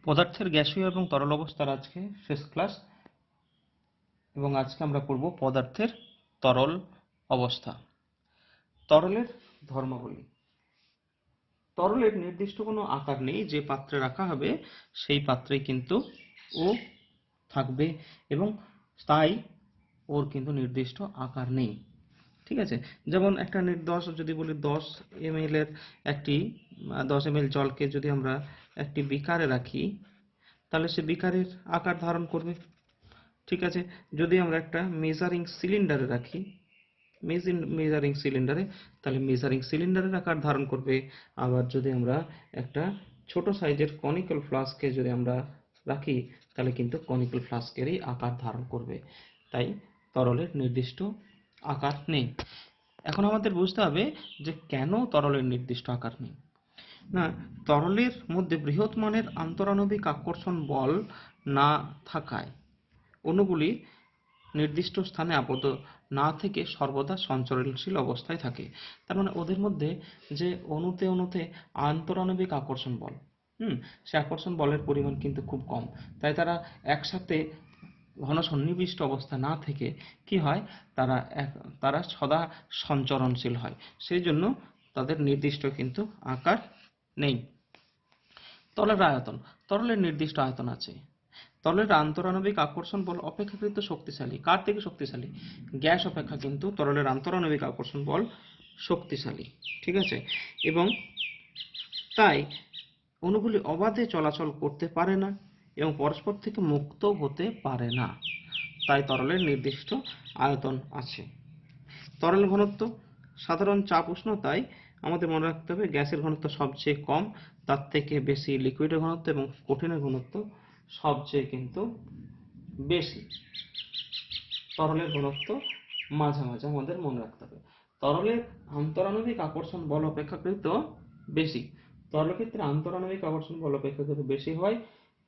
পদার্থের গ্যাসীয় এবং তরল অবস্থার আজকে শেষ ক্লাস, এবং আজকে আমরা পড়ব পদার্থের তরল অবস্থা। তরলের ধর্মাবলী। তরলের নির্দিষ্ট কোনো আকার নেই, যে পাত্রে রাখা হবে সেই পাত্রে কিন্তু ও থাকবে, এবং তাই ওর কিন্তু নির্দিষ্ট আকার নেই। ঠিক আছে, যেমন একটা 10 ml এর একটি 10 ml জলকে যদি আমরা একটি বিকারে রাখি, তাহলে সে বিকারের আকার ধারণ করবে। ঠিক আছে, যদি আমরা একটা মেজারিং সিলিন্ডারে রাখি, মেজারিং সিলিন্ডারে, তাহলে মেজারিং সিলিন্ডারের আকার ধারণ করবে। আবার যদি আমরা একটা ছোট সাইজের কনিক্যাল ফ্লাস্কে যদি আমরা রাখি, তাহলে কিন্তু কনিক্যাল ফ্লাস্কেরই আকার ধারণ করবে। তাই তরলের নির্দিষ্ট আকার নেই। এখন আমাদের বুঝতে হবে যে কেন তরলের নির্দিষ্ট আকার নেই। না, তরলের মধ্যে বৃহৎ মানের আন্তরাণবিক আকর্ষণ বল না থাকায় অণুগুলি নির্দিষ্ট স্থানে আবদ্ধ না থেকে সর্বদা সঞ্চরণশীল অবস্থায় থাকে। তার মানে ওদের মধ্যে যে অণুতে অণুতে আন্তরাণবিক আকর্ষণ বল, সে আকর্ষণ বলের পরিমাণ কিন্তু খুব কম। তাই তারা একসাথে ঘন সন্নিবিষ্ট অবস্থা না থেকে কি হয়, তারা সদা সঞ্চরণশীল হয়। সেই জন্য তাদের নির্দিষ্ট কিন্তু আকার নেই। তরলের আয়তন। তরলের নির্দিষ্ট আয়তন আছে। তরলের আন্তরাণবিক আকর্ষণ বল অপেক্ষাকৃত শক্তিশালী। কার থেকে শক্তিশালী? গ্যাস অপেক্ষা কিন্তু তরলের আন্তরাণবিক আকর্ষণ বল শক্তিশালী। ঠিক আছে, এবং তাই অণুগুলি অবাধে চলাচল করতে পারে না এবং পরস্পর থেকে মুক্ত হতে পারে না। তাই তরলের নির্দিষ্ট আয়তন আছে। তরল ঘনত্ব। সাধারণ চাপ উষ্ণতায় আমাদের মনে রাখতে হবে গ্যাসের ঘনত্ব সবচেয়ে কম, তার থেকে বেশি লিকুইডের ঘনত্ব, এবং কঠিনের ঘনত্ব সবচেয়ে কিন্তু বেশি। তরলের ঘনত্ব মাঝামাঝি আমাদের মনে রাখতে হবে। তরলের আন্তরাণবিক আকর্ষণ বল অপেক্ষাকৃত বেশি। তরলের ক্ষেত্রে আন্তরাণবিক আকর্ষণ বল অপেক্ষাকৃত বেশি হয়।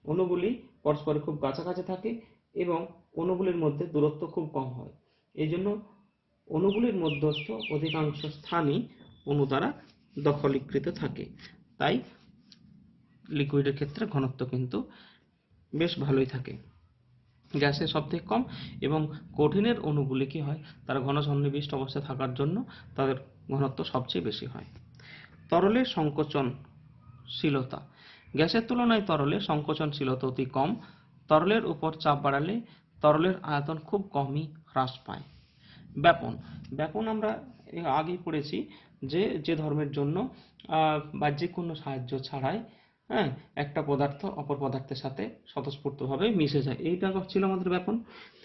অণুগুলি পরস্পরে খুব কাছাকাছি থাকে এবং অণুগুলির মধ্যে দূরত্ব খুব কম হয়। এই জন্য অণুগুলির মধ্যস্থ অধিকাংশ স্থানই অণু দ্বারা দখলীকৃত থাকে। তাই লিকুইডের ক্ষেত্রে ঘনত্ব কিন্তু বেশ ভালোই থাকে, গ্যাসের সব থেকে কম। এবং কঠিনের অণুগুলি কি হয়, তারা ঘন সন্নিবিষ্ট অবস্থায় থাকার জন্য তাদের ঘনত্ব সবচেয়ে বেশি হয়। তরলের সংকোচনশীলতা। গ্যাসের তুলনায় তরলের সংকোচনশীলতা অতি কম। তরলের উপর চাপ বাড়ালে তরলের আয়তন খুব কমই হ্রাস পায়। ব্যাপন। ব্যাপন আমরা আগেই পড়েছি যে ধর্মের জন্য বাহ্যিক কোনো সাহায্য ছাড়াই একটা পদার্থ অপর পদার্থের সাথে স্বতঃস্ফূর্তভাবে মিশে যায়, এইটা ছিল আমাদের ব্যাপন।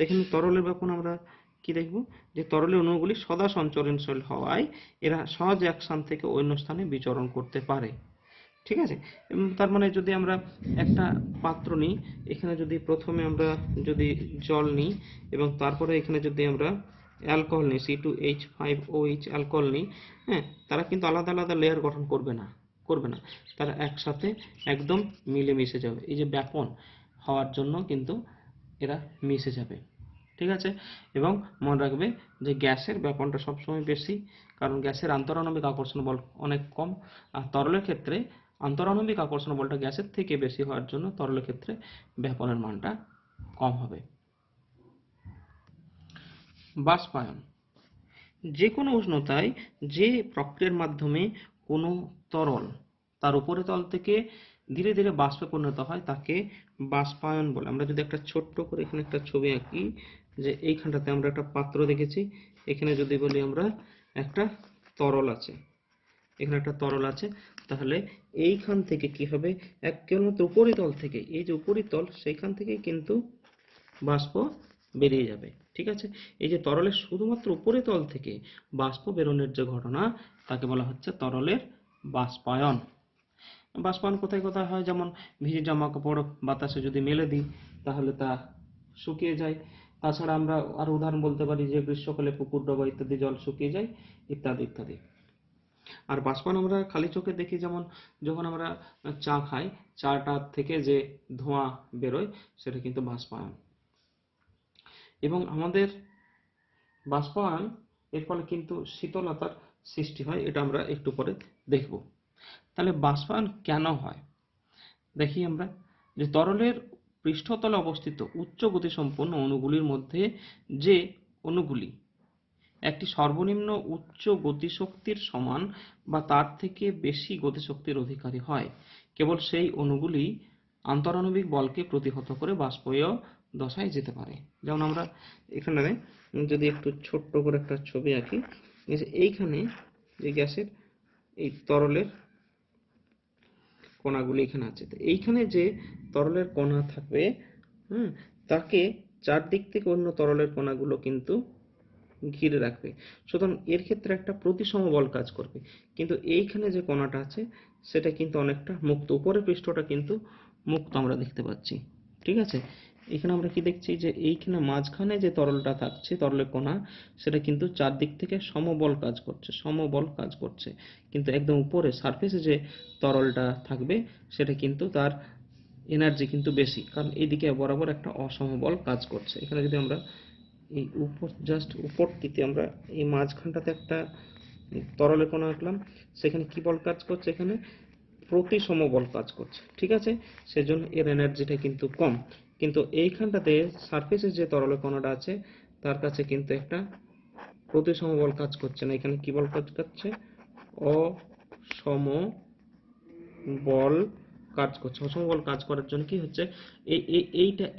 এখানে তরলের ব্যাপন আমরা কি দেখব, যে তরলের অণুগুলি সদা সঞ্চরণশীল হওয়ায় এরা সহজে এক স্থান থেকে অন্য স্থানে বিচরণ করতে পারে। ঠিক আছে, তার মানে যদি আমরা একটা পাত্র নিই, এখানে যদি প্রথমে আমরা যদি জল নিই এবং তারপরে এখানে যদি আমরা অ্যালকোহল নিই, C2H5OH অ্যালকোহল নিই, তারা কিন্তু আলাদা আলাদা লেয়ার গঠন করবে না, তারা একসাথে একদম মিলে মিশে যাবে। এই যে ব্যাপন হওয়ার জন্য কিন্তু এরা মিশে যাবে। ঠিক আছে, এবং মনে রাখবে যে গ্যাসের ব্যাপনটা সবসময় বেশি, কারণ গ্যাসের আন্তরাণবিক আকর্ষণ বল অনেক কম। আর তরলের ক্ষেত্রে আন্তরাণবিক আকর্ষণ বলটা গ্যাসের থেকে বেশি হওয়ার জন্য তরলের ক্ষেত্রে ব্যাপনের মানটা কম হবে। বাষ্পায়ন। যে কোনো উষ্ণতায় যে প্রক্রিয়ার মাধ্যমে কোনো তরল তার উপরিতল থেকে ধীরে ধীরে বাষ্পে পরিণত হয় তাকে বাষ্পায়ন বলে। আমরা যদি একটা ছোট্ট করে এখানে একটা ছবি আঁকি, যে এইখানটাতে আমরা একটা পাত্র দেখেছি, এখানে যদি বলি আমরা একটা তরল আছে, এখানে একটা তরল আছে, তাহলে এইখান থেকে কি হবে, কেবলমাত্র উপরিতল থেকে, এই যে উপরিতল সেইখান থেকে কিন্তু বাষ্প বেরিয়ে যাবে। ঠিক আছে, এই যে তরলের শুধুমাত্র উপরিতল থেকে বাষ্প বেরোনোর যে ঘটনা, তাকে বলা হচ্ছে তরলের বাষ্পায়ন। বাষ্পায়ন কোথায় কোথায় হয়, যেমন ভিজে জামা কাপড় বাতাসে যদি মেলে দিই তাহলে তা শুকিয়ে যায়। তাছাড়া আমরা আরো উদাহরণ বলতে পারি যে গ্রীষ্মকালে পুকুর ডোবা ইত্যাদি জল শুকিয়ে যায়, ইত্যাদি ইত্যাদি। আর বাষ্পায়ন আমরা খালি চোখে দেখি, যেমন যখন আমরা চা খাই, চাটা থেকে যে ধোঁয়া বেরোয় সেটা কিন্তু বাষ্পায়ন। এবং আমাদের বাষ্পায়ন এর ফলে কিন্তু শীতলতার সৃষ্টি হয়, এটা আমরা একটু পরে দেখব। তাহলে বাষ্পায়ন কেন হয় দেখি আমরা। যে তরলের পৃষ্ঠতলে অবস্থিত উচ্চ গতিসম্পন্ন অণুগুলির মধ্যে যে অণুগুলি একটি সর্বনিম্ন উচ্চ গতিশক্তির সমান বা তার থেকে বেশি গতিশক্তির অধিকারী হয়, কেবল সেই অণুগুলি আন্তরাণবিক বলকে প্রতিহত করে বাষ্পীয় দশায় যেতে পারে। যেমন আমরা এখানে যদি একটু ছোট্ট করে একটা ছবি আঁকি, এইখানে যে গ্যাসের এই তরলের কণাগুলি এখানে আছে, তো এইখানে যে তরলের কণা থাকবে তাকে চারদিক থেকে অন্য তরলের কণাগুলো কিন্তু ঘিরে রাখবে। সুতরাং এর ক্ষেত্রে একটা প্রতিসম বল কাজ করবে, কিন্তু এইখানে যে কণাটা আছে সেটা কিন্তু অনেকটা মুক্ত, উপরের পৃষ্ঠটা কিন্তু মুক্ত আমরা দেখতে পাচ্ছি। ঠিক আছে, এখানে আমরা কি দেখছি যে এইখানে মাঝখানে যে তরলটা থাকছে, তরলের কণা, সেটা কিন্তু চারদিক থেকে সমবল কাজ করছে, সমবল কাজ করছে, কিন্তু একদম উপরে সারফেসে যে তরলটা থাকবে সেটা কিন্তু তার এনার্জি কিন্তু বেশি, কারণ এইদিকে বরাবর একটা অসমবল কাজ করছে। এখানে যদি আমরা এই উপর জাস্ট উপরটিতে আমরা এই মাঝখানটাতে একটা তরলের কণা আঁকলাম, সেখানে কি বল কাজ করছে, এখানে প্রতিসম বল কাজ করছে। ঠিক আছে, সেজন্য এর এনার্জিটা কিন্তু কম, কিন্তু এইখানটাতে সারফেসে যে তরলের কণাটা আছে তার কাছে কিন্তু একটা প্রতিসম বল কাজ করছে না, এখানে কি বল কাজ করছে, অসম বল কাজ করছে। অসম বল কাজ করার জন্য কি হচ্ছে,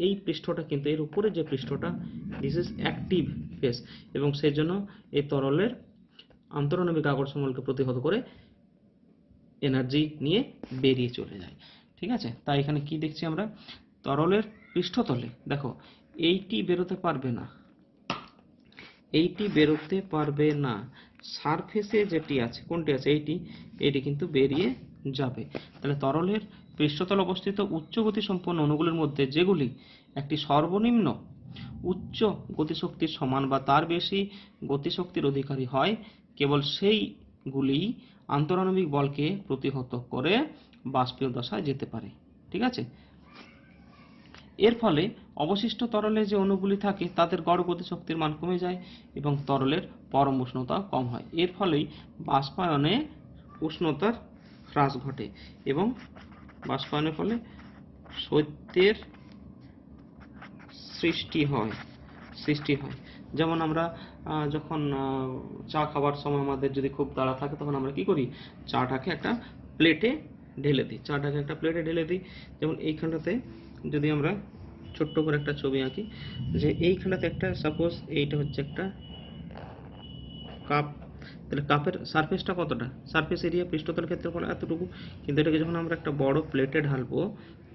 এই পৃষ্ঠটা কিন্তু, এর উপরে যে পৃষ্ঠটা, দিস ইজ অ্যাক্টিভ ফেস, এবং সেই জন্য এই তরলের আন্তরাণবিক আকর্ষণ বলকে প্রতিহত করে এনার্জি নিয়ে বেরিয়ে চলে যায়। ঠিক আছে, তাই এখানে কি দেখছি আমরা, তরলের পৃষ্ঠতলে দেখো এইটি বেরোতে পারবে না, এইটি বেরোতে পারবে না, সারফেসে যেটি আছে, কোনটি আছে, এইটি কিন্তু বেরিয়ে যাবে। তাহলে তরলের পৃষ্ঠতলে অবস্থিত উচ্চ গতিসম্পন্ন অণুগুলির মধ্যে যেগুলি একটি সর্বনিম্ন উচ্চ গতিশক্তির সমান বা তার বেশি গতিশক্তির অধিকারী হয়, কেবল সেইগুলি আন্তরাণবিক বলকে প্রতিহত করে বাষ্পীয় দশায় যেতে পারে। ঠিক আছে, এর ফলে অবশিষ্ট তরলে যে অণুগুলি থাকে তাদের গড় গতিশক্তির মান কমে যায় এবং তরলের পরম উষ্ণতা কম হয়। এর ফলেই বাষ্পায়নে উষ্ণতার হ্রাস ঘটে এবং বাষ্পায়নের ফলে শৈত্যের সৃষ্টি হয়। যেমন আমরা যখন চা খাবার সময় আমাদের যদি খুব তাড়া থাকে, তখন আমরা কি করি, চাটাকে একটা প্লেটে ঢেলে দিই। যেমন এইখানটাতে যদি আমরা ছোট্ট করে একটা ছবি আঁকি, যে এইখানটাতে একটা, সাপোজ এইটা হচ্ছে একটা কাপ, তাহলে কাপের সারফেসটা কতটা, সারফেস এরিয়া পৃষ্ঠতল ক্ষেত্রফল এতটুকু, কিন্তু এটাকে যখন আমরা একটা বড় প্লেটে ঢালবো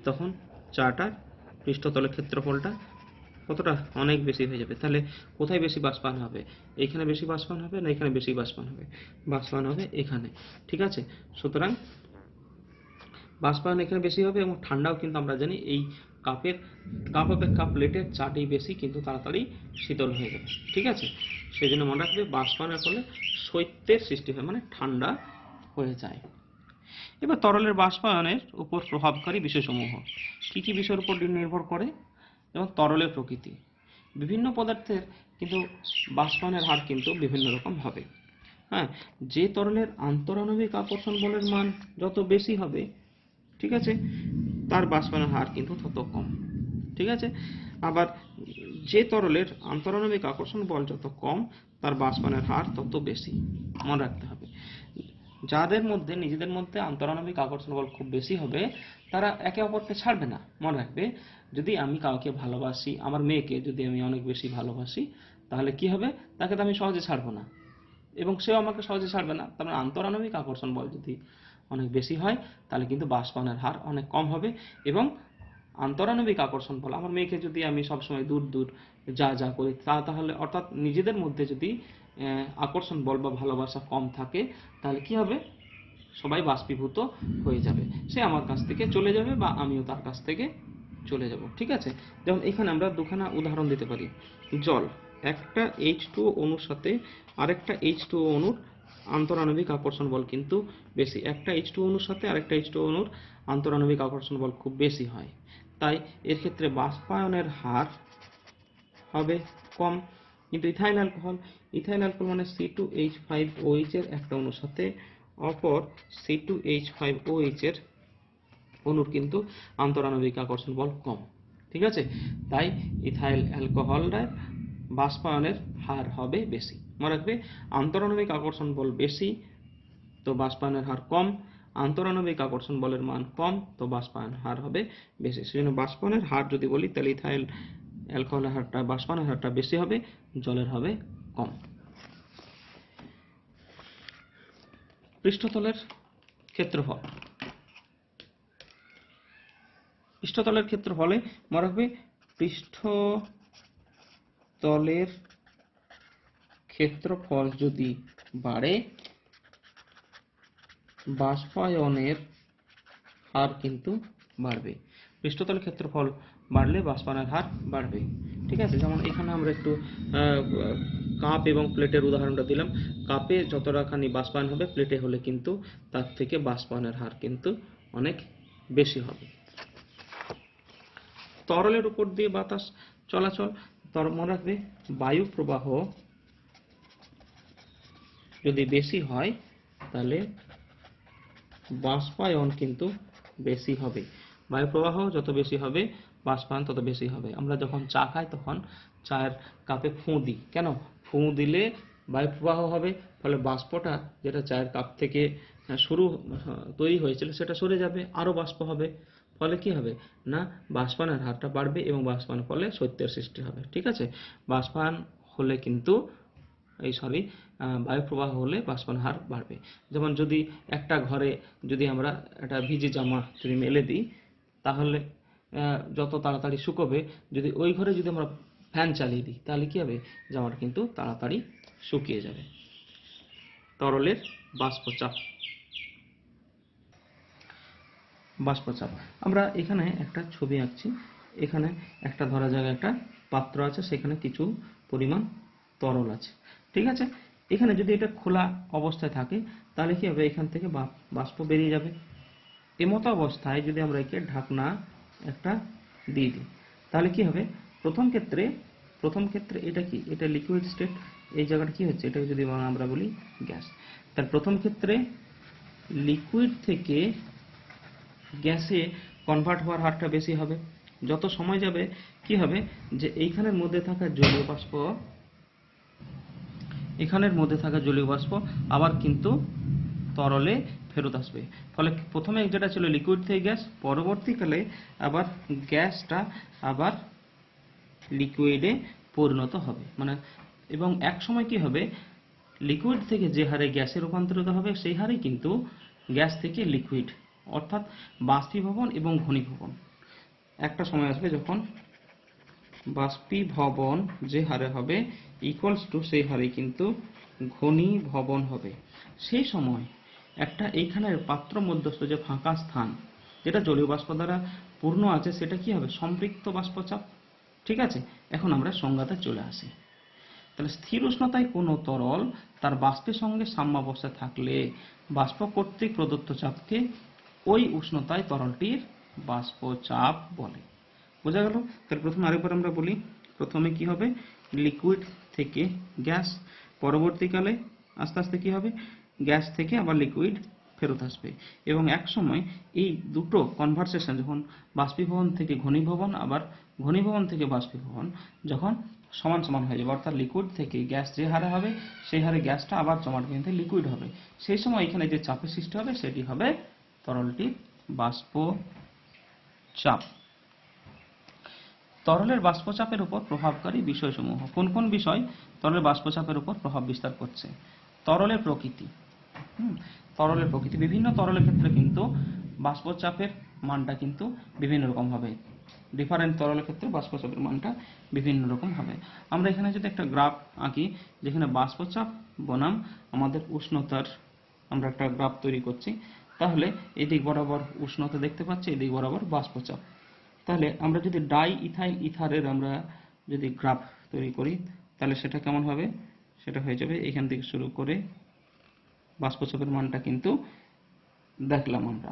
তখন চাটার পৃষ্ঠতলের ক্ষেত্রফলটা কতটা, অনেক বেশি হয়ে যাবে। তাহলে কোথায় বেশি বাষ্পায়ন হবে, এইখানে বেশি বাষ্পায়ন হবে না এখানে বেশি বাষ্পায়ন হবে এখানে। ঠিক আছে, সুতরাং বাষ্পায়ন এখানে বেশি হবে এবং ঠান্ডাও কিন্তু আমরা জানি এই কাপ অপেক্ষা প্লেটের চাটাই বেশি কিন্তু তাড়াতাড়ি শীতল হয়ে যাবে। ঠিক আছে, সেই জন্য মনে রাখবে বাষ্পায়নের ফলে শৈত্যের সৃষ্টি হয়, মানে ঠান্ডা হয়ে যায়। এবার তরলের বাষ্পায়নের উপর প্রভাবকারী বিষয়সমূহ কি কি বিষয়ের উপর নির্ভর করে, যেমন তরলের প্রকৃতি, বিভিন্ন পদার্থের কিন্তু বাষ্পায়নের হার কিন্তু বিভিন্ন রকম হবে। হ্যাঁ, যে তরলের আন্তরাণবিক আকর্ষণ বলের মান যত বেশি হবে, ঠিক আছে, তার বাষ্পায়নের হার কিন্তু তত কম। ঠিক আছে, আবার যে তরলের আন্তরাণবিক আকর্ষণ বল যত কম, তার বাষ্পায়নের হার তত বেশি। মনে রাখতে হবে, যাদের মধ্যে নিজেদের মধ্যে আন্তরাণবিক আকর্ষণ বল খুব বেশি হবে তারা একে অপরকে ছাড়বে না। মনে রাখবে, যদি আমি কাউকে ভালোবাসি, আমার মেয়েকে যদি আমি অনেক বেশি ভালোবাসি, তাহলে কি হবে, তাকে তো আমি সহজে ছাড়বো না এবং সেও আমাকে সহজে ছাড়বে না। তার মানে আন্তরাণবিক আকর্ষণ বল যদি অনেক বেশি হয় তাহলে কিন্তু বাষ্পায়নের হার অনেক কম হবে। এবং আন্তরাণবিক আকর্ষণ বল, আমার মেয়েকে যদি আমি সবসময় দূর দূর যা করি, তাহলে অর্থাৎ নিজেদের মধ্যে যদি আকর্ষণ বল বা ভালোবাসা কম থাকে, তাহলে কি হবে, সবাই বাষ্পীভূত হয়ে যাবে, সে আমার কাছ থেকে চলে যাবে বা আমিও তার কাছ থেকে চলে যাব। ঠিক আছে, যেমন এখানে আমরা দুখানা উদাহরণ দিতে পারি। জল, একটা H2O অণুর সাথে আরেকটা H2O অণুর আন্তরাণবিক আকর্ষণ বল কিন্তু বেশি, একটা H2O অণুর সাথে আরেকটা H2O অণুর আন্তরাণবিক আকর্ষণ বল খুব বেশি হয়, তাই এর ক্ষেত্রে বাষ্পায়নের হার হবে কম। কিন্তু ইথাইল অ্যালকোহল মানে C2H5OH এর একটা অণুর সাথে অপর C2H5OH এর অণুর কিন্তু আন্তরাণবিক আকর্ষণ বল কম। ঠিক আছে, তাই ইথাইল অ্যালকোহলের বাষ্পায়নের হার হবে বেশি। মনে রাখবে, আন্তরাণবিক আকর্ষণ বল বেশি তো বাষ্পায়নের হার কম, আন্তরাণবিক আকর্ষণ বলের মান কম তো বাষ্পায়ন হার হবে বেশি। সেজন্য বাষ্পায়নের হার যদি বলি তাহলে ইথাইল অ্যালকোহলের হারটা, বাষ্পায়নের হারটা বেশি হবে, জলের হবে কম। পৃষ্ঠতলের ক্ষেত্রফল। পৃষ্ঠতলের ক্ষেত্রফলে মনে রাখবে, পৃষ্ঠতলের ক্ষেত্রফল যদি বাড়ে, বাষ্পায়নের হার কিন্তু বাড়বে। পৃষ্ঠতলের ক্ষেত্রফল বাড়লে বাষ্পায়নের হার বাড়বে। ঠিক আছে, যেমন এখানে আমরা একটু কাপ এবং প্লেটের উদাহরণটা দিলাম। কাপে যতটাখানি বাষ্পায়ন হবে, প্লেটে হলে কিন্তু তার থেকে বাষ্পায়নের হার কিন্তু অনেক বেশি হবে। তরলের উপর দিয়ে বাতাস চলাচল। মনে রাখবে, বায়ু প্রবাহ যদি বেশি হয় তাহলে বাষ্পায়ন কিন্তু বেশি হবে। বায়ু প্রবাহ যত বেশি হবে, বাষ্পায়ন তত বেশি হবে। আমরা যখন চা খাই তখন চায়ের কাপে ফুঁ দিই, কেন? ফুঁ দিলে বায়ু প্রবাহ হবে, ফলে বাষ্পটা যেটা চায়ের কাপ থেকে তৈরি হয়েছিল সেটা সরে যাবে, আরো বাষ্প হবে, ফলে কি হবে না, বাষ্পায়নের হারটা বাড়বে এবং বাষ্পায়নের ফলে শৈত্যের সৃষ্টি হবে। ঠিক আছে, বাষ্পায়ন হলে কিন্তু বায়ু প্রবাহ হলে বাষ্পায়নের হার বাড়বে। যেমন যদি একটা ঘরে যদি আমরা একটা ভিজে জামা যদি মেলে দিই, তাহলে যত তাড়াতাড়ি শুকোবে, যদি ওই ঘরে যদি আমরা ফ্যান চালিয়ে দিই তাহলে কি হবে, জামাটা কিন্তু তাড়াতাড়ি শুকিয়ে যাবে। তরলের বাষ্পচাপ। বাষ্পচাপ, আমরা এখানে একটা ছবি আঁকছি। এখানে একটা ধরা যাক একটা পাত্র আছে, সেখানে কিছু পরিমাণ তরল আছে। ঠিক আছে, এখানে যদি এটা খোলা অবস্থায় থাকে তাহলে কি হবে, এখান থেকে বাষ্প বেরিয়ে যাবে। এমতো অবস্থায় যদি আমরা একে ঢাকনা একটা দিয়ে দিই তাহলে কি হবে, প্রথম ক্ষেত্রে এটা কি, এটা লিকুইড স্টেট, এই জায়গাটা কি হচ্ছে, এটাকে যদি আমরা বলি গ্যাস। তার প্রথম ক্ষেত্রে লিকুইড থেকে গ্যাসে কনভার্ট হওয়ার হারটা বেশি হবে। যত সময় যাবে কি হবে, যে এইখানের মধ্যে থাকা জলীয় বাষ্প আবার কিন্তু তরলে ফেরত আসবে। ফলে প্রথমে যেটা ছিল লিকুইড থেকে গ্যাস, পরবর্তীকালে আবার গ্যাসটা আবার লিকুইডে পরিণত হবে। মানে এবং এক সময় কি হবে, লিকুইড থেকে যে হারে গ্যাসে রূপান্তরিত হবে সেই হারে কিন্তু গ্যাস থেকে লিকুইড, অর্থাৎ বাষ্পীভবন এবং ঘনীভবন, একটা সময় আসবে যখন বাষ্পীভবন যে হারে হবে ইকুয়ালস টু সেই হারে কিন্তু ঘনীভবন হবে। সেই সময় একটা এইখানের পাত্র মধ্যস্থ যে ফাঁকা স্থান যেটা জলীয় বাষ্প দ্বারা পূর্ণ আছে, সেটা কি হবে, সম্পৃক্ত বাষ্পচাপ। ঠিক আছে, এখন আমরা সংজ্ঞাতে চলে আসি। তাহলে স্থির উষ্ণতায় কোনো তরল তার বাষ্পের সঙ্গে সাম্যাবস্থায় থাকলে বাষ্প কর্তৃক প্রদত্ত চাপকে ওই উষ্ণতায় তরলটির বাষ্পচাপ বলে। বোঝা গেল? তাহলে প্রথমে আরেকবার আমরা বলি, প্রথমে কি হবে, লিকুইড থেকে গ্যাস, পরবর্তীকালে আস্তে আস্তে কি হবে, গ্যাস থেকে আবার লিকুইড ফেরত আসবে। এবং এক সময় এই দুটো কনভারসেশন যখন বাষ্পীভবন থেকে ঘনীভবন, আবার ঘনীভবন থেকে বাষ্পীভবন যখন সমান সমান হয়ে যাবে, অর্থাৎ লিকুইড থেকে গ্যাস যে হারে হবে সেই হারে গ্যাসটা আবার জমাট বেঁধে লিকুইড হবে, সেই সময় এখানে যে চাপের সৃষ্টি হবে সেটি হবে তরলটির বাষ্পচাপ। তরলের বাষ্পচাপের উপর প্রভাবকারী বিষয়সমূহ। কোন কোন বিষয় তরলের বাষ্পচাপের উপর প্রভাব বিস্তার করছে? তরলের প্রকৃতি। বিভিন্ন তরলের ক্ষেত্রে কিন্তু বাষ্পচাপের মানটা কিন্তু বিভিন্ন রকম হবে। ডিফারেন্ট তরলের ক্ষেত্রে বাষ্পচাপের মানটা বিভিন্ন রকম হবে। আমরা এখানে যদি একটা গ্রাফ আঁকি, যেখানে বাষ্পচাপ বনাম আমাদের উষ্ণতার আমরা একটা গ্রাফ তৈরি করছি, তাহলে এদিক বরাবর উষ্ণতা দেখতে পাচ্ছি, এদিক বরাবর বাষ্পচাপ। তাহলে আমরা যদি ডাই ইথাইল ইথারের আমরা যদি গ্রাফ তৈরি করি তাহলে সেটা কেমন হবে, সেটা হয়ে যাবে এখান থেকে শুরু করে বাষ্পচাপের মানটা কিন্তু দেখলাম আমরা।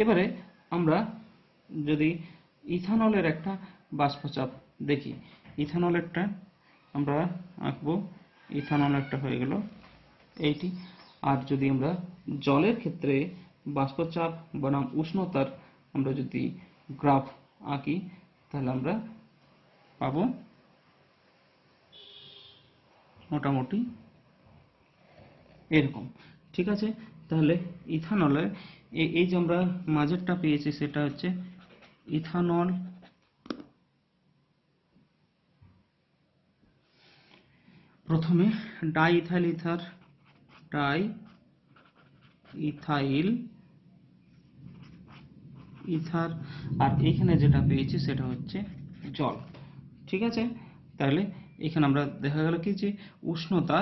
এবারে আমরা যদি ইথানলের একটা বাষ্পচাপ দেখি, ইথানলেরটা আমরা আঁকবো, ইথানলেরটা হয়ে গেল এইটি। আর যদি আমরা জলের ক্ষেত্রে বাষ্পচাপ বনাম উষ্ণতার আমরা যদি গ্রাফ আঁকি তাহলে আমরা পাবো মোটামুটি এরকম। ঠিক আছে, তাহলে ইথানলের এই যে আমরা মাঝেরটা পেয়েছি সেটা হচ্ছে ইথানল। প্রথমে ডাই ইথাইল ইথার, আর এখানে যেটা পেয়েছি সেটা হচ্ছে জল। ঠিক আছে, তাহলে এখানে আমরা দেখা গেল কি যে উষ্ণতা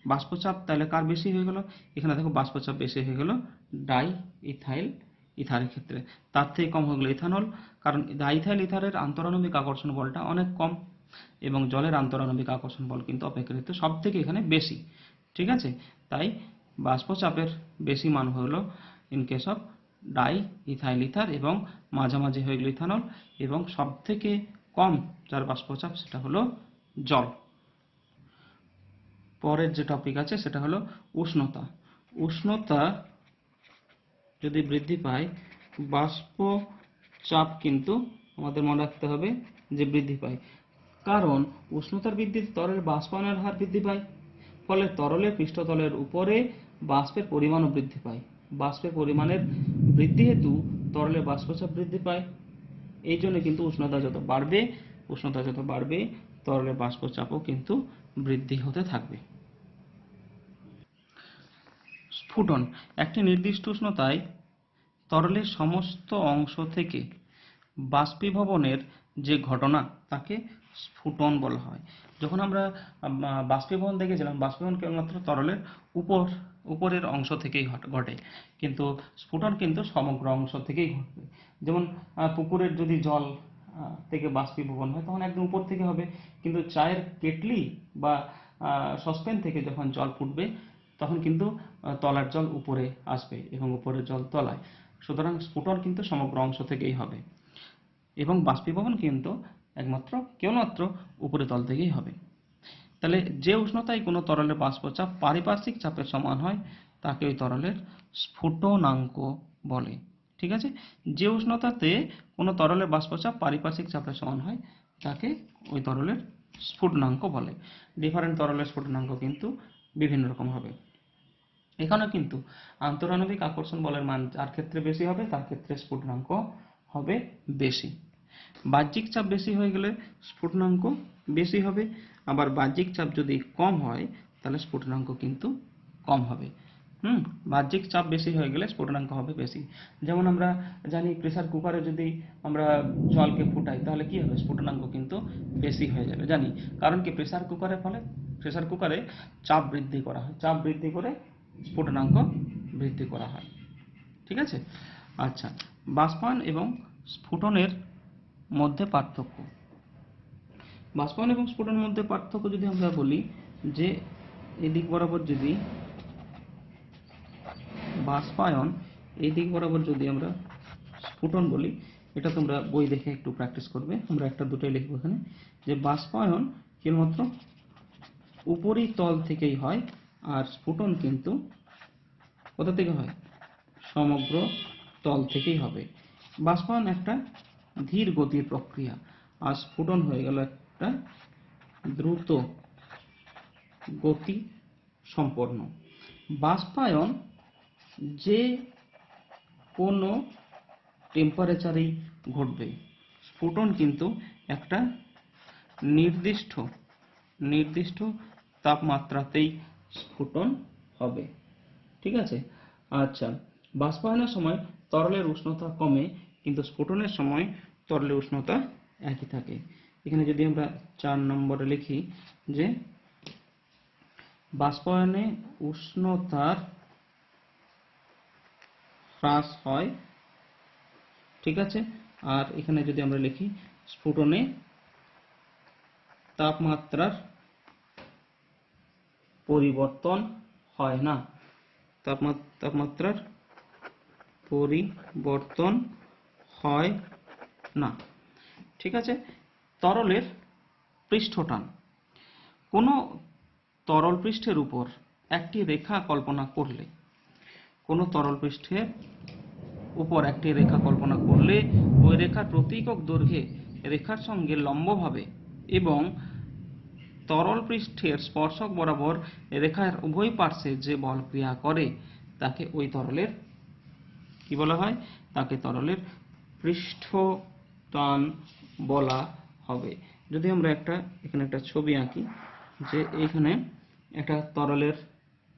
বাষ্পচাপ তাহলে কার বেশি হয়ে গেল, এখানে দেখো বাষ্পচাপ বেশি হয়ে গেল ডাই ইথাইল ইথারের ক্ষেত্রে, তার থেকে কম হয়ে গেল ইথানল, কারণ ডাই ইথাইল ইথারের আন্তরাণবিক আকর্ষণ বলটা অনেক কম এবং জলের আন্তরাণবিক আকর্ষণ বল কিন্তু অপেক্ষাকৃত সব থেকে এখানে বেশি। ঠিক আছে, তাই বাষ্পচাপের বেশি মান হলো in case of diethyl ether এবং মাঝামাঝি হয়ে গেল ইথানল, এবং সব থেকে কম যার বাষ্পচাপ সেটা হলো জল। পরের যে টপিক আছে সেটা হলো উষ্ণতা। উষ্ণতা যদি বৃদ্ধি পায় বাষ্প চাপ কিন্তু আমাদের মনে রাখতে হবে যে বৃদ্ধি পায়, কারণ উষ্ণতার বৃদ্ধিতে তরলের বাষ্পায়নের হার বৃদ্ধি পায়, ফলে তরলের পৃষ্ঠতলের উপরে বাষ্পের পরিমাণও বৃদ্ধি পায়। বাষ্পের পরিমাণের বৃদ্ধি হেতু তরলের বাষ্পচাপ বৃদ্ধি পায়। এই জন্য কিন্তু উষ্ণতা যত বাড়বে তরলের বাষ্পচাপও কিন্তু বৃদ্ধি হতে থাকবে। স্ফুটন একটি নির্দিষ্ট উষ্ণতায় তরলের সমস্ত অংশ থেকে বাষ্পীভবনের যে ঘটনা তাকে স্ফুটন বলা হয়। যখন আমরা বাষ্পীভবন দেখেছিলাম, বাষ্পীভবন কেবলমাত্র তরলের উপরের অংশ থেকেই ঘটে, কিন্তু স্ফুটন কিন্তু সমগ্র অংশ থেকেই ঘটবে। যেমন পুকুরের যদি জল থেকে বাষ্পীভবন হয় তখন একদম উপর থেকে হবে, কিন্তু চায়ের কেটলি বা সসপ্যান থেকে যখন জল ফুটবে তখন কিন্তু তলার জল উপরে আসবে এবং উপরের জল তলায়। সুতরাং স্ফুটন কিন্তু সমগ্র অংশ থেকেই হবে এবং বাষ্পীভবন কিন্তু কেবলমাত্র উপরে তল থেকেই হবে। তাহলে যে উষ্ণতায় কোনো তরলের বাষ্পচাপ পারিপার্শ্বিক চাপের সমান হয় তাকে ওই তরলের স্ফুটনাঙ্ক বলে। ঠিক আছে, যে উষ্ণতাতে কোনো তরলের বাষ্পচাপ পারিপার্শ্বিক চাপের সমান হয় তাকে ওই তরলের স্ফুটনাঙ্ক বলে। ডিফারেন্ট তরলের স্ফুটনাঙ্ক কিন্তু বিভিন্ন রকম হবে। এখানেও কিন্তু আন্তরাণবিক আকর্ষণ বলের মান যার ক্ষেত্রে বেশি হবে তার ক্ষেত্রে স্ফুটনাঙ্ক হবে বেশি। বাহ্যিক চাপ বেশি হয়ে গেলে স্ফুটনাঙ্ক বেশি হবে, আবার বাহ্যিক চাপ যদি কম হয় তাহলে স্ফুটনাঙ্ক কিন্তু কম হবে। বাহ্যিক চাপ বেশি হয়ে গেলে স্ফুটনাঙ্ক হবে বেশি। যেমন আমরা জানি প্রেসার কুকারে যদি আমরা জলকে ফুটাই তাহলে কি হবে, স্ফুটনাঙ্ক কিন্তু বেশি হয়ে যাবে জানি, কারণ কি প্রেসার কুকারে চাপ বৃদ্ধি করা হয়, চাপ বৃদ্ধি করে স্ফুটনাঙ্ক বৃদ্ধি করা হয়। ঠিক আছে, আচ্ছা, বাষ্পায়ন এবং স্ফুটনের মধ্যে পার্থক্য। বাষ্পায়ন এবং স্ফুটনের মধ্যে পার্থক্য যদি আমরা বলি যে এদিক বরাবর যদি বাষ্পায়ন, এই দিক বরাবর যদি আমরা স্ফুটন বলি, এটা তোমরা বই দেখে একটু প্র্যাকটিস করবে, আমরা একটা দুটোই লিখবো এখানে, যে বাষ্পায়ন কেবলমাত্র উপরিতল থেকেই হয় আর স্ফুটন কিন্তু কোথা থেকে হয়, সমগ্র তল থেকেই হবে। বাষ্পায়ন একটা ধীর গতির প্রক্রিয়া আর স্ফুটন হয়ে গেল একটা দ্রুত গতি সম্পন্ন। বাষ্পায়ন যে কোনো টেম্পারেচারেই ঘটবে, স্ফুটন কিন্তু একটা নির্দিষ্ট তাপমাত্রাতেই স্ফুটন হবে। ঠিক আছে, আচ্ছা, বাষ্পায়নের সময় তরলের উষ্ণতা কমে কিন্তু স্ফুটনের সময় তরলের উষ্ণতা একই থাকে। এখানে যদি আমরা 4 নম্বরে লিখি যে বাষ্পায়নে উষ্ণতার হ্রাস হয়, ঠিক আছে, আর এখানে যদি আমরা লিখি স্ফুটনে তাপমাত্রার পরিবর্তন হয় না, তাপমাত্রার পরিবর্তন হয় না। ঠিক আছে, তরলের পৃষ্ঠটান। কোনো তরল পৃষ্ঠের উপর একটি রেখা কল্পনা করলে কোনো তরল পৃষ্ঠের উপর একটি রেখা কল্পনা করলে ওই রেখার প্রতি একক দৈর্ঘ্যে রেখার সঙ্গে লম্বভাবে এবং তরল পৃষ্ঠের স্পর্শক বরাবর রেখার উভয় পার্শ্বে যে বল ক্রিয়া করে তাকে ওই তরলের কি বলা হয়? তাকে তরলের পৃষ্ঠটান বলা হবে। যদি আমরা এখানে একটা ছবি আঁকি, যে এখানে একটা তরলের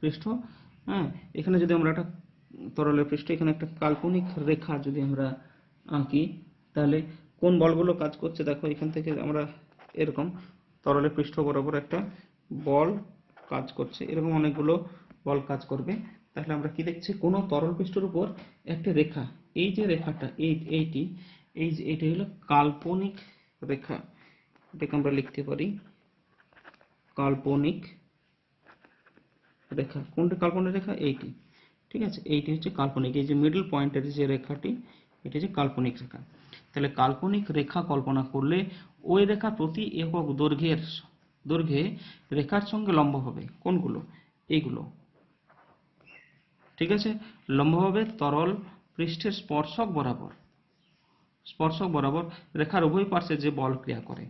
পৃষ্ঠ, হ্যাঁ, এখানে যদি আমরা একটা তরলের পৃষ্ঠ, এখানে একটা কাল্পনিক রেখা যদি আমরা আঁকি, তাহলে কোন বলগুলো কাজ করছে দেখো। এখান থেকে আমরা এরকম তরলের পৃষ্ঠ বরাবর একটা বল কাজ করছে, এরকম অনেকগুলো বল কাজ করবে। তাহলে আমরা কি দেখছি? কোনো তরল পৃষ্ঠের উপর একটা রেখা, এই যে রেখাটা, এইটা হলো কাল্পনিক রেখা। এটাকে আমরা লিখতে পারি কাল্পনিক রেখা। কোনটা কাল্পনিক রেখা? এইটি। ঠিক আছে, এইটি হচ্ছে কাল্পনিক। এই যে মিডল পয়েন্টের যে রেখাটি, এটা হচ্ছে কাল্পনিক রেখা। তাহলে কাল্পনিক রেখা কল্পনা করলে ওই রেখা প্রতি একক দৈর্ঘ্যে রেখার সঙ্গে লম্ব হবে। কোনগুলো? এইগুলো। ঠিক আছে, লম্ব হবে তরল পৃষ্ঠের স্পর্শক বরাবর রেখার উভয় পার্শ্বে যে বল ক্রিয়া করে।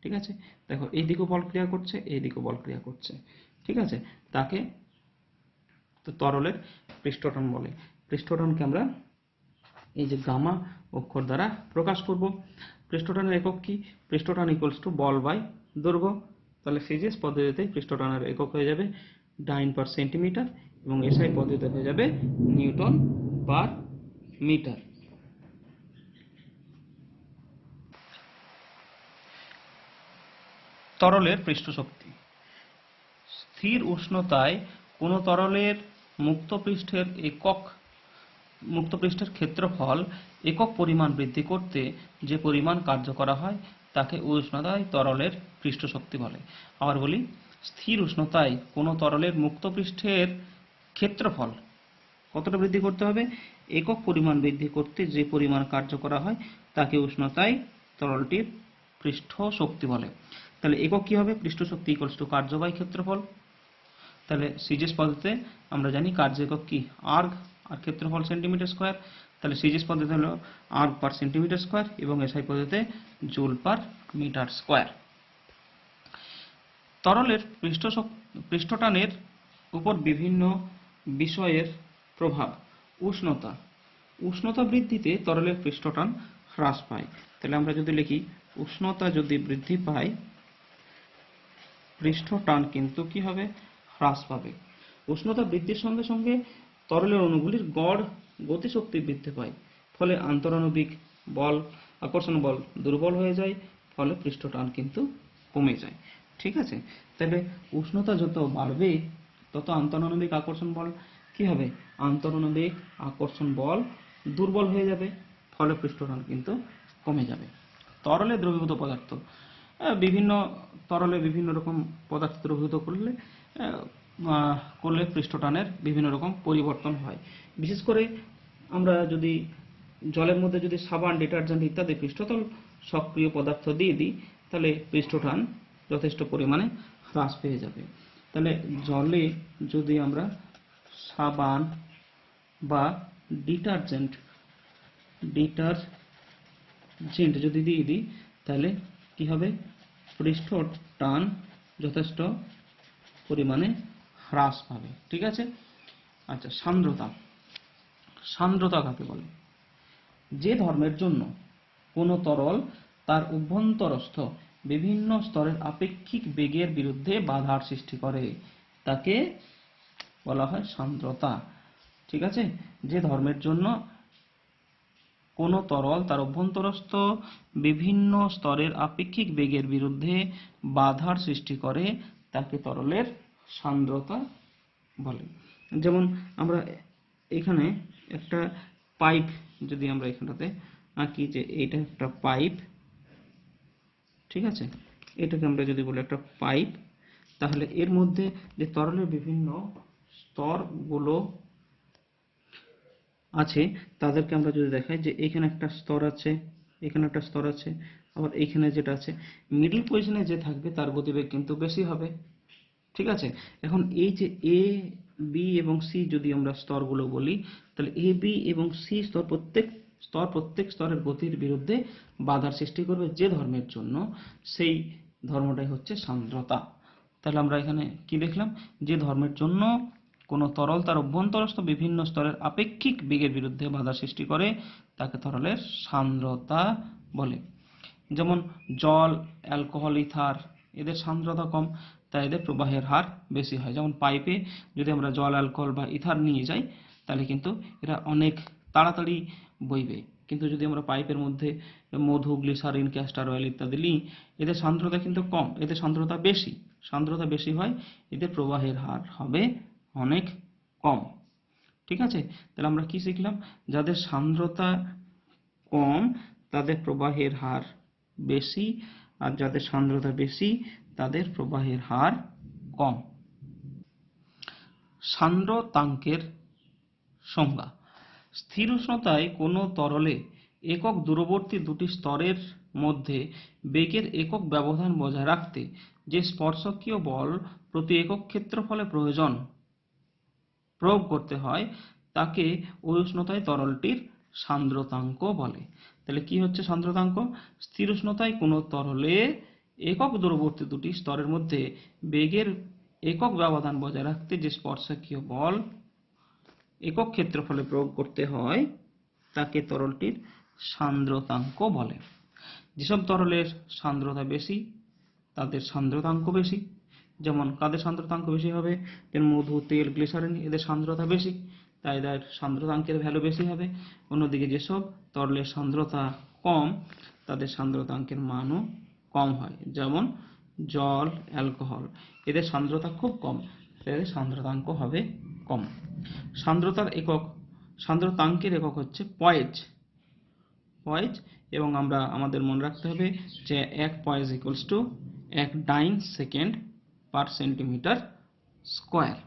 ঠিক আছে, দেখো এই দিকেও বল ক্রিয়া করছে, এই দিকেও বল ক্রিয়া করছে। ঠিক আছে, তাকে তো তরলের পৃষ্ঠটান বলে। পৃষ্ঠটানকে আমরা এই যে গামা অক্ষর দ্বারা প্রকাশ করব। পৃষ্ঠটানের একক কি? পৃষ্ঠটান ইকুয়ালস টু বল বাই দৈর্ঘ্য। তাহলে সিজিএস পদ্ধতিতে পৃষ্ঠটানের একক হয়ে যাবে ডাইন পার সেন্টিমিটার এবং এসআই পদ্ধতিতে হয়ে যাবে নিউটন পার মিটার। তরলের পৃষ্ঠ শক্তি। স্থির উষ্ণতায় কোনো তরলের মুক্ত পৃষ্ঠের ক্ষেত্রফল একক পরিমাণ বৃদ্ধি করতে যে পরিমাণ কার্য করা হয় তাকে উষ্ণতায় তরলের পৃষ্ঠ শক্তি বলে। আবার বলি, স্থির উষ্ণতায় কোনো তরলের মুক্ত পৃষ্ঠের ক্ষেত্রফল কতটা বৃদ্ধি করতে হবে? একক পরিমাণ বৃদ্ধি করতে যে পরিমাণ কার্য করা হয় তাকে উষ্ণতায় তরলটির পৃষ্ঠ শক্তি বলে। তাহলে একক কি হবে? পৃষ্ঠ শক্তি ইকুয়ালস টু কার্য বাই ক্ষেত্রফল। তাহলে সিজিএস পদ্ধতিতে আমরা জানি কার্য একক কি? আর্গ, আর ক্ষেত্রফল সেন্টিমিটার স্কোয়ার। তাহলে সিজিএস পদ্ধতি হলো আর্গ পার সেন্টিমিটার স্কোয়ার এবং এসআই পদ্ধতিতে জুল পার মিটার স্কোয়ার। তরলের পৃষ্ঠটানের উপর বিভিন্ন বিষয়ের প্রভাব। উষ্ণতা বৃদ্ধিতে তরলের পৃষ্ঠটান হ্রাস পায়। তাহলে আমরা যদি লিখি উষ্ণতা যদি বৃদ্ধি পায়, পৃষ্ঠটান কিন্তু কি হবে? হ্রাস পাবে। উষ্ণতা বৃদ্ধির সঙ্গে সঙ্গে তরলের অণুগুলির গড় গতিশক্তি বৃদ্ধি পায়, ফলে আন্তঃআণবিক বল, আকর্ষণ বল দুর্বল হয়ে যায়, ফলে পৃষ্ঠটান কিন্তু কমে যায়। ঠিক আছে, তাহলে উষ্ণতা যত বাড়বে তত আন্তঃআণবিক আকর্ষণ বল কি হবে? আন্তঃআণবিক আকর্ষণ বল দুর্বল হয়ে যাবে, ফলে পৃষ্ঠটান কিন্তু কমে যাবে। তরলে দ্রবীভূত পদার্থ। বিভিন্ন তরলে বিভিন্ন রকম পদার্থ দ্রবীভূত করলে পৃষ্ঠটানের বিভিন্ন রকম পরিবর্তন হয়। বিশেষ করে আমরা যদি জলের মধ্যে যদি সাবান, ডিটারজেন্ট ইত্যাদি পৃষ্ঠতল সক্রিয় পদার্থ দিয়ে দিই, তাহলে পৃষ্ঠটান যথেষ্ট পরিমাণে হ্রাস পেয়ে যাবে। তাহলে জলে যদি আমরা সাবান বা ডিটারজেন্ট যদি দিয়ে দিই, তাহলে কি হবে? পৃষ্ঠটান যথেষ্ট পরিমাণে হ্রাস পাবে। ঠিক আছে, আচ্ছা, সান্দ্রতা কাকে বলে? যে ধর্মের জন্য কোনো তরল তার অভ্যন্তরস্থ বিভিন্ন স্তরের আপেক্ষিক বেগের বিরুদ্ধে বাধার সৃষ্টি করে তাকে বলা হয় সান্দ্রতা। ঠিক আছে, যে ধর্মের জন্য কোনো তরল তার অভ্যন্তরস্থ বিভিন্ন স্তরের আপেক্ষিক বেগের বিরুদ্ধে বাধার সৃষ্টি করে তাকে তরলের সান্দ্রতা বলে। যেমন আমরা এখানে একটা পাইপ যদি আমরা এখানটাতে আঁকি, যে এইটা একটা পাইপ। ঠিক আছে, এটাকে আমরা যদি বলি একটা পাইপ, তাহলে এর মধ্যে যে তরলের বিভিন্ন স্তরগুলো আছে তাদেরকে আমরা যদি দেখাই, যে এখানে একটা স্তর আছে, এখানে একটা স্তর আছে, আবার এখানে যেটা আছে, মিডল পজিশনে যে থাকবে তার গতিবেগ কিন্তু বেশি হবে। ঠিক আছে। এখন এই যে এ, বি এবং সি যদি আমরা স্তরগুলো বলি, তাহলে এ, বি এবং সি প্রত্যেক স্তরের গতির বিরুদ্ধে বাধার সৃষ্টি করবে যে ধর্মের জন্য, সেই ধর্মটাই হচ্ছে সান্দ্রতা। তাহলে আমরা এখানে কি দেখলাম, যে ধর্মের জন্য কোনো তরল তার অভ্যন্তরস্থ বিভিন্ন স্তরের আপেক্ষিক বেগের বিরুদ্ধে বাধা সৃষ্টি করে তাকে তরলের সান্দ্রতা বলে। যেমন জল, অ্যালকোহল, ইথার, এদের সান্দ্রতা কম, তাই এদের প্রবাহের হার বেশি হয়। যেমন পাইপে যদি আমরা জল, অ্যালকোহল বা ইথার নিয়ে যাই, তাহলে কিন্তু এরা অনেক তাড়াতাড়ি বইবে। কিন্তু যদি আমরা পাইপের মধ্যে মধু, গ্লিসারিন, ক্যাস্টর অয়েল ইত্যাদি নিই, এদের সান্দ্রতা কিন্তু কম, এদের সান্দ্রতা বেশি। সান্দ্রতা বেশি হয়, এদের প্রবাহের হার হবে অনেক কম। ঠিক আছে। তাহলে আমরা কি শিখলাম, যাদের সান্দ্রতা কম তাদের প্রবাহের হার বেশি, আর যাদের সান্দ্রতা বেশি তাদের প্রবাহের হার কম। সান্দ্রতাঙ্কের সংজ্ঞা: স্থির উষ্ণতায় কোনো তরলে একক দূরবর্তী দুটি স্তরের মধ্যে বেগের একক ব্যবধান বজায় রাখতে যে স্পর্শকীয় বল প্রতি একক ক্ষেত্রফলে প্রয়োগ করতে হয় তাকে ওই উষ্ণতায় তরলটির সান্দ্রতাঙ্ক বলে। তাহলে কি হচ্ছে সান্দ্রতাঙ্ক? স্থির উষ্ণতায় কোনো তরলে একক দূরবর্তী দুটি স্তরের মধ্যে বেগের একক ব্যবধান বজায় রাখতে যে স্পর্শকীয় বল একক ক্ষেত্রফলে প্রয়োগ করতে হয় তাকে তরলটির সান্দ্রতাঙ্ক বলে। যেসব তরলের সান্দ্রতা বেশি তাদের সান্দ্রতাঙ্ক বেশি। যেমন কাদের সান্দ্রতাঙ্ক বেশি হবে? মধু, তেল, গ্লিসারিন, এদের সান্দ্রতা বেশি, তাই এদের সান্দ্রতাঙ্কের ভ্যালু বেশি হবে। অন্যদিকে যেসব তরলের সান্দ্রতা কম তাদের সান্দ্রতাঙ্কের মানও কম হয়। যেমন জল, অ্যালকোহল, এদের সান্দ্রতা খুব কম, এদের সান্দ্রতাঙ্ক হবে কম। সান্দ্রতাঙ্কের একক হচ্ছে পয়েজ। এবং আমাদের মনে রাখতে হবে যে 1 poise equals to 1 dyne second per centimetre square.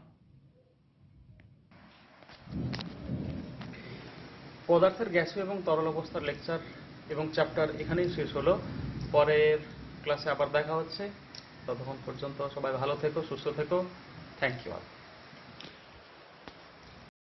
পদার্থের গ্যাসীয় এবং তরল অবস্থার লেকচার এবং চ্যাপ্টার এখানেই শেষ হলো। পরের ক্লাসে আবার দেখা হচ্ছে। ততক্ষণ পর্যন্ত সবাই ভালো থেকো, সুস্থ থেকো। Thank you all.